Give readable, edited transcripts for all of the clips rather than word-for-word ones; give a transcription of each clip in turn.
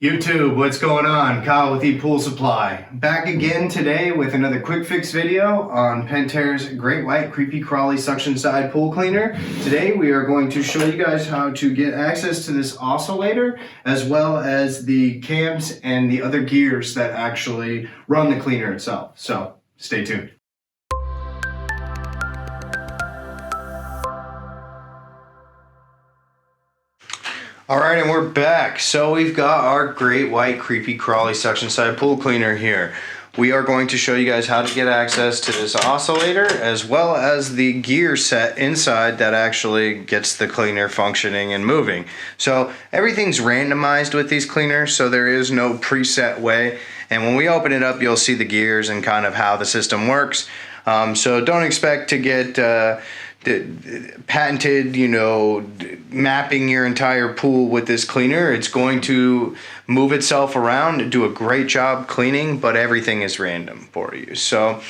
YouTube, what's going on? Kyle with ePoolSupply. Back again today with another quick fix video on Pentair's Great White Kreepy Krauly Suction Side Pool Cleaner. Today we are going to show you guys how to get access to this oscillator as well as the cams and the other gears that actually run the cleaner itself. So stay tuned. Alright, and we're back. So we've got our Great White Kreepy Krauly Suction Side Pool Cleaner here. We are going to show you guys how to get access to this oscillator as well as the gear set inside that actually gets the cleaner functioning and moving. So everything's randomized with these cleaners, so there is no preset way. And when we open it up, you'll see the gears and kind of how the system works. So don't expect to get patented, mapping your entire pool with this cleaner. It's going to move itself around and do a great job cleaning, but everything is random for you. So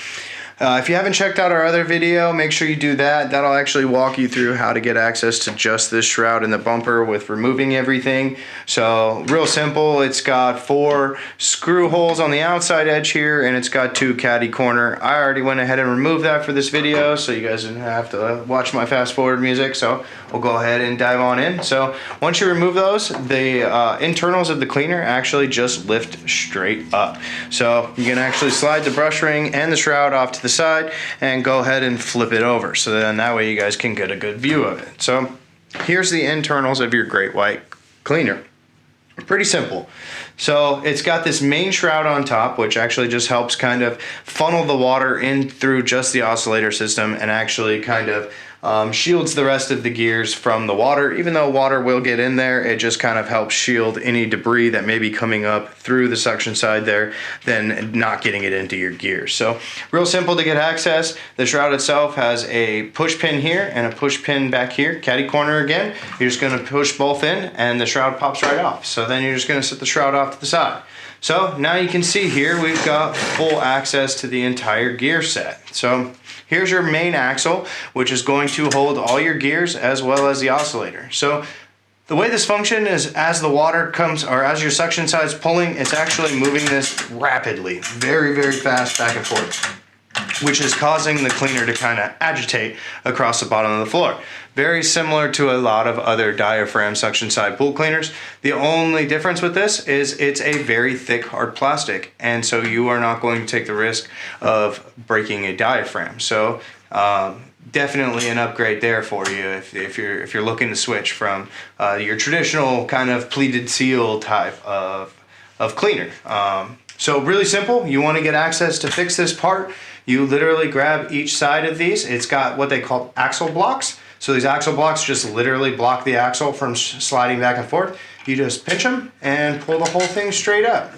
if you haven't checked out our other video, make sure you do that. That'll actually walk you through how to get access to just this shroud and the bumper with removing everything. So real simple. It's got 4 screw holes on the outside edge here, and it's got 2 caddy corner. I already went ahead and removed that for this video, so you guys didn't have to watch my fast forward music. So we'll go ahead and dive on in. So once you remove those, the internals of the cleaner actually just lift straight up. So you can actually slide the brush ring and the shroud off to the side and go ahead and flip it over, so then that way you guys can get a good view of it. So here's the internals of your Great White cleaner. Pretty simple. So it's got this main shroud on top, which actually just helps kind of funnel the water in through just the oscillator system and actually kind of shields the rest of the gears from the water. Even though water will get in there, it just kind of helps shield any debris that may be coming up through the suction side there, then not getting it into your gears. So real simple to get access. The shroud itself has a push pin here and a push pin back here, caddy corner again. You're just going to push both in and the shroud pops right off. So then you're just going to set the shroud off to the side. So now you can see here we've got full access to the entire gear set. So here's your main axle, which is going to hold all your gears as well as the oscillator. So the way this functions is as the water comes, or as your suction side's pulling, it's actually moving this rapidly, very, very fast back and forth, which is causing the cleaner to kind of agitate across the bottom of the floor. Very similar to a lot of other diaphragm suction side pool cleaners. The only difference with this is it's a very thick hard plastic, and so you are not going to take the risk of breaking a diaphragm. So definitely an upgrade there for you if you're looking to switch from your traditional kind of pleated seal type of cleaner. So really simple. You want to get access to fix this part, you literally grab each side of these. It's got what they call axle blocks. So these axle blocks just literally block the axle from sliding back and forth. You just pinch them and pull the whole thing straight up.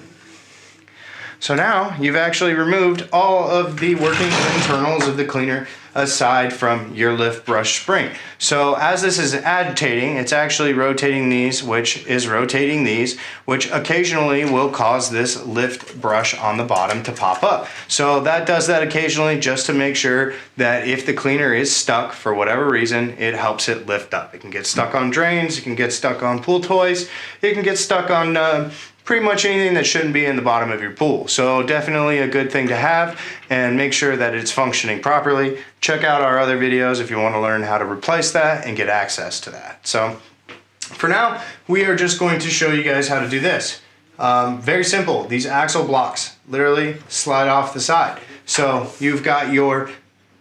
So now you've actually removed all of the working internals of the cleaner aside from your lift brush spring. So as this is agitating, it's actually rotating these, which is rotating these, which occasionally will cause this lift brush on the bottom to pop up. So that does that occasionally just to make sure that if the cleaner is stuck for whatever reason, it helps it lift up. It can get stuck on drains, it can get stuck on pool toys, it can get stuck on pretty much anything that shouldn't be in the bottom of your pool. So definitely a good thing to have, and make sure that it's functioning properly. Check out our other videos if you want to learn how to replace that and get access to that. So for now, we are just going to show you guys how to do this. Very simple. These axle blocks literally slide off the side. So you've got your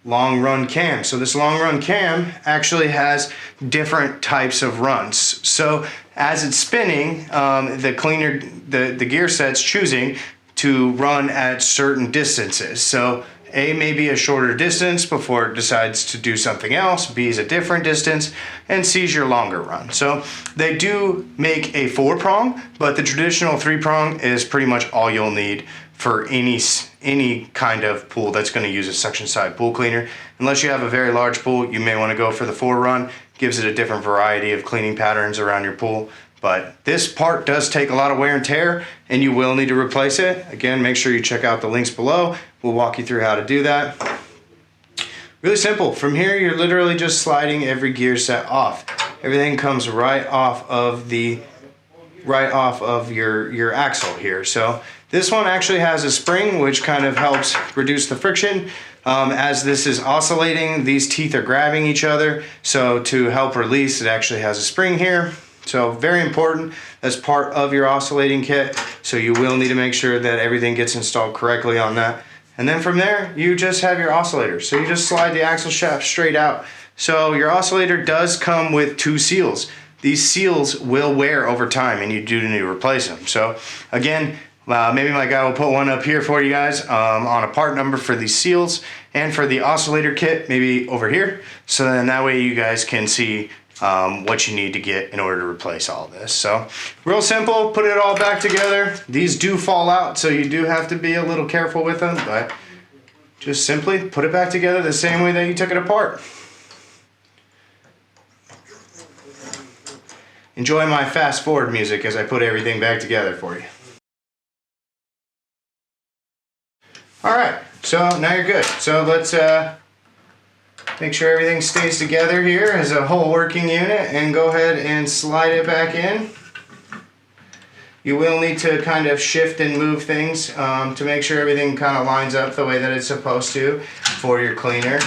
long run cam. So this long run cam actually has different types of runs. So as it's spinning, the cleaner, the gear set's choosing to run at certain distances. So A may be a shorter distance before it decides to do something else, B is a different distance, and C is your longer run. So they do make a 4-prong, but the traditional 3-prong is pretty much all you'll need for any kind of pool that's going to use a suction side pool cleaner. Unless you have a very large pool, you may want to go for the 4-run. Gives it a different variety of cleaning patterns around your pool. But this part does take a lot of wear and tear, and you will need to replace it. Again, make sure you check out the links below. We'll walk you through how to do that. Really simple. From here, you're literally just sliding every gear set off. Everything comes right off of the right off of your axle here. So this one actually has a spring which kind of helps reduce the friction. As this is oscillating, these teeth are grabbing each other. So to help release, it actually has a spring here. So very important as part of your oscillating kit. So you will need to make sure that everything gets installed correctly on that. And then from there, you just have your oscillator. So you just slide the axle shaft straight out. So your oscillator does come with 2 seals. These seals will wear over time and you do need to replace them. So again, maybe my guy will put one up here for you guys on a part number for these seals, and for the oscillator kit, maybe over here. So then that way you guys can see what you need to get in order to replace all this. So real simple, put it all back together. These do fall out, so you do have to be a little careful with them, but just simply put it back together the same way that you took it apart. Enjoy my fast forward music as I put everything back together for you. Alright, so now you're good. So let's make sure everything stays together here as a whole working unit, and go ahead and slide it back in. You will need to kind of shift and move things to make sure everything kind of lines up the way that it's supposed to for your cleaner.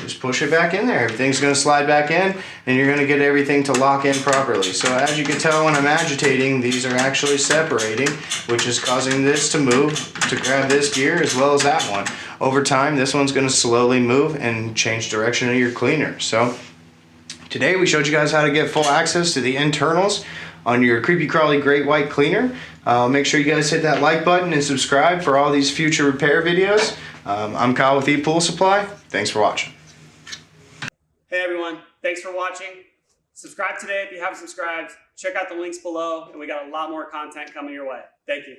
Just push it back in there. Everything's going to slide back in, and you're going to get everything to lock in properly. So as you can tell, when I'm agitating, these are actually separating, which is causing this to move to grab this gear as well as that one. Over time, this one's going to slowly move and change direction of your cleaner. So today we showed you guys how to get full access to the internals on your Kreepy Krauly Great White Cleaner. Make sure you guys hit that like button and subscribe for all these future repair videos. I'm Kyle with ePoolSupply. Thanks for watching. Hey everyone, thanks for watching. Subscribe today if you haven't subscribed. Check out the links below, and we got a lot more content coming your way. Thank you.